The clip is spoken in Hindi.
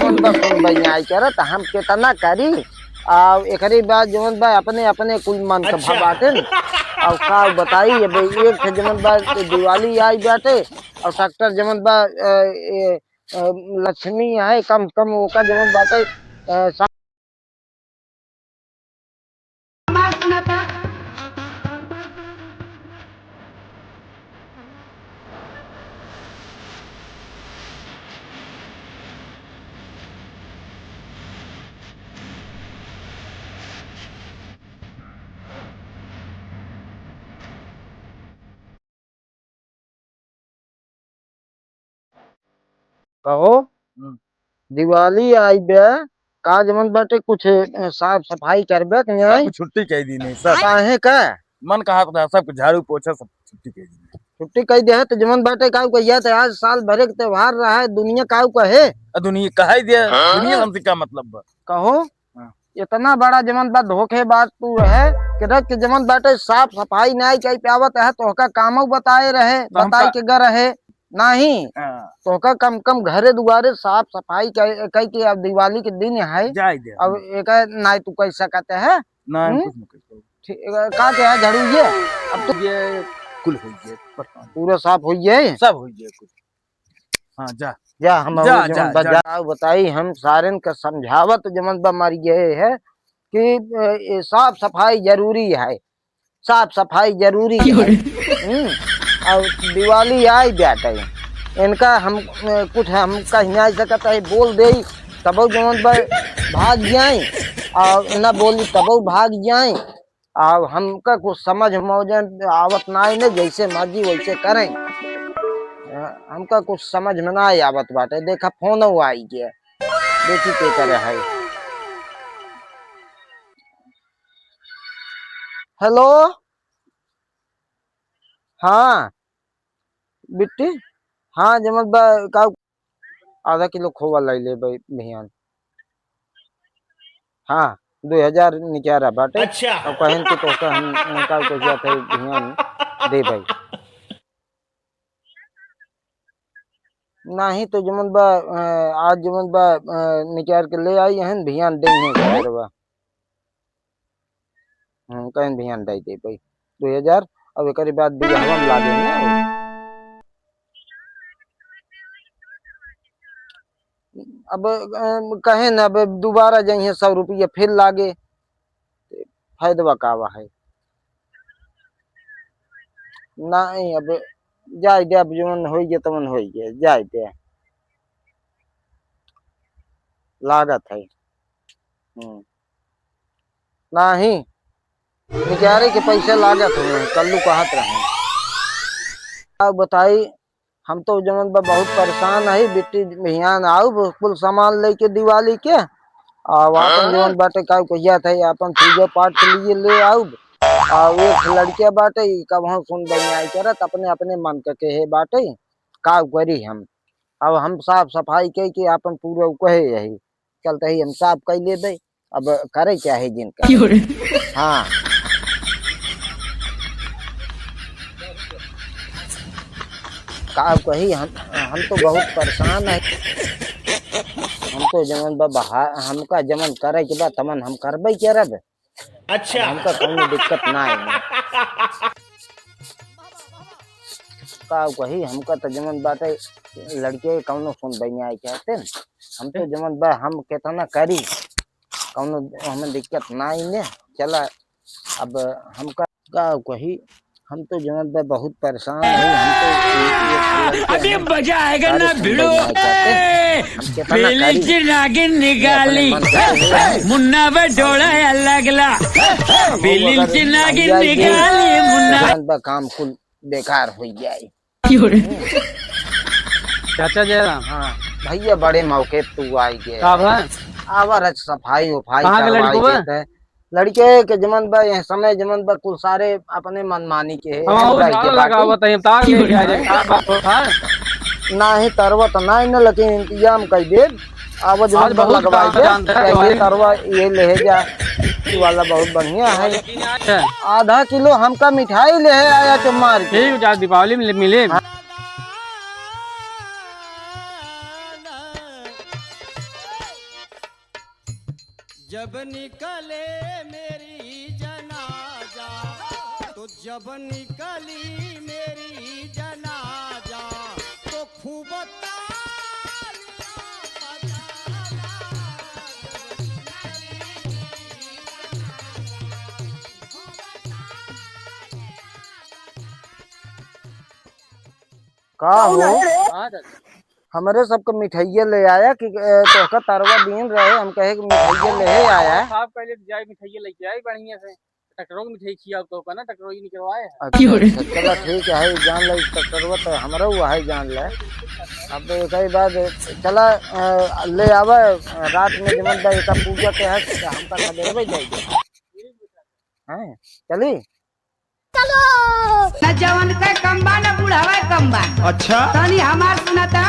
जवन बा सुन बइया करत हम केतना करी आ एकरी बाद जवन बा अपने अपने कुल मन के बाटे न और का बताई अब एक थे जवन बा दिवाली आई बाटे और ट्रैक्टर जवन बा लक्ष्मी है कम कम ओका जवन बाटे कहो दिवाली आई बे का जमन बाटे कुछ साफ सफाई करबे के नहीं छुट्टी कह दी नहीं सब काहे का मन कहा था सब झाड़ू पोछा सब छुट्टी कह दी छुट्टी कह दे तो जमन बाटे का कहिया तो आज साल भरे के त्योहार रहा है दुनिया का कहे दुनिया कहा दिया दुनिया हमसे क्या मतलब बा कहो इतना बड़ा जमन बा धोखे बात तू है कि रख के जमन बाटे साफ सफाई नहीं कही पावत है तो का काम बताए रहे बताई के गर रहे नहीं तो का कम कम घरे दुआरे साफ सफाई कह के अब दिवाली के दिन है अब एक नहीं तू कह सकते है का क्या है झाड़ू ये अब तो ये कुल हो गए पूरा साफ हो गए सब हो गए कुल हाँ जा जा हम बताई हम सारन का समझावत जमन मारी ये है कि साफ सफाई जरूरी है साफ सफाई जरूरी है और दिवाली आई जाते इनका हम कुछ हम कह नहीं सकता है बोल दे तब जमन भाग जाए और न बोली तब भाग जाए और हमका कुछ समझ मौजन आवत ना ने जैसे मर्जी वैसे करें हमका कुछ समझ में ना आवत बाटे देखा फोन आई गया देखी के करे है हेलो हाँ बिट्टी हाँ जमन का आधा किलो खोवा लाई ले भाई भैया हाँ 2000 निकारा बाटे अच्छा और कहन के तो का हम का कहिया थे भैया दे भाई नहीं तो जमन आज जमन निकाल के ले आई हैं ध्यान देंगे करवा कहन ध्यान दे दे भाई 2000 अब एक बाद बियाहवा में लागे ना अब कहे न अब दोबारा जाइए 100 रुपया फिर लागे फायदा कावा है नहीं अब जाए दे अब जमन हो गए तमन हो गए जाए दे लागत है नहीं निकारे के पैसे लागत हुए कल्लू कहत रहे अब बताई हम तो जमन बहुत परेशान है बिट्टी भियान आओ कुल सामान लेके दिवाली के और अपन जमन बाटे का कहिया थे अपन पूजा पाठ के लिए ले आओ और एक लड़किया बाटे कब हम सुन आई करत अपने अपने मन के है बाटे का करी हम अब हम साफ सफाई कह के अपन पूरा कहे यही चलते ही हम साफ कर ले दे अब करे क्या है जिनका हाँ का कही हम तो बहुत परेशान है हम तो जमन हमका जमन करे के बाद तमन हम करबे करब अच्छा हमका कोई दिक्कत ना है का कही हमका तो जमन बाटे लड़के कौनो सुन बइया कहते हम तो जमन हम केतना करी कौनो हमें दिक्कत ना ही ने चला अब हमका का कही हम तो जमन बहुत परेशान है हम तो अभी मजा आएगा ना भिड़ो बेली की नागिन निकाली मुन्ना बटोला लगला बेली की नागिन निकाली मुन्ना काम कुल बेकार हो जाए चाचा जयराम हाँ भैया बड़े मौके तू आई गए आवर सफाई उफाई लड़के के जमन समय जमन कुल सारे अपने मनमानी के ना ही तरवा तो ना न लेकिन इंतजाम कर दे अब जमन लगवाई दे तरवा ये ले जा वाला बहुत बढ़िया है आधा किलो हमका मिठाई ले आया तो मार के दीपावली में मिले जब निकले मेरी जनाजा, तो जब निकली मेरी जनाजा, तो खूब तालियां बजाना। का हो हाँ चाचा। हमारे सबको मिठाइया ले आया कि तोहका तरवा बीन रहे, हम कहे कि मिठाइया ले आया है। साहब पहले जाए मिठाई लेके आई बढ़िया से, टकरों की मिठाई खिया तो का ना, टकरों ही निकलवाए हैं। अच्छा अच्छा, चलो ठीक है, जान ले टक्कर तो हमारा हुआ है, जान ले। अब एक ही बात चला ले आवा रात में जमन बा एक पूजा के है, हम का खदेड़बे जाएंगे हैं, चली न जवन के कम्बा न बुढ़ावा कम्बा। अच्छा तनी हमार सुनता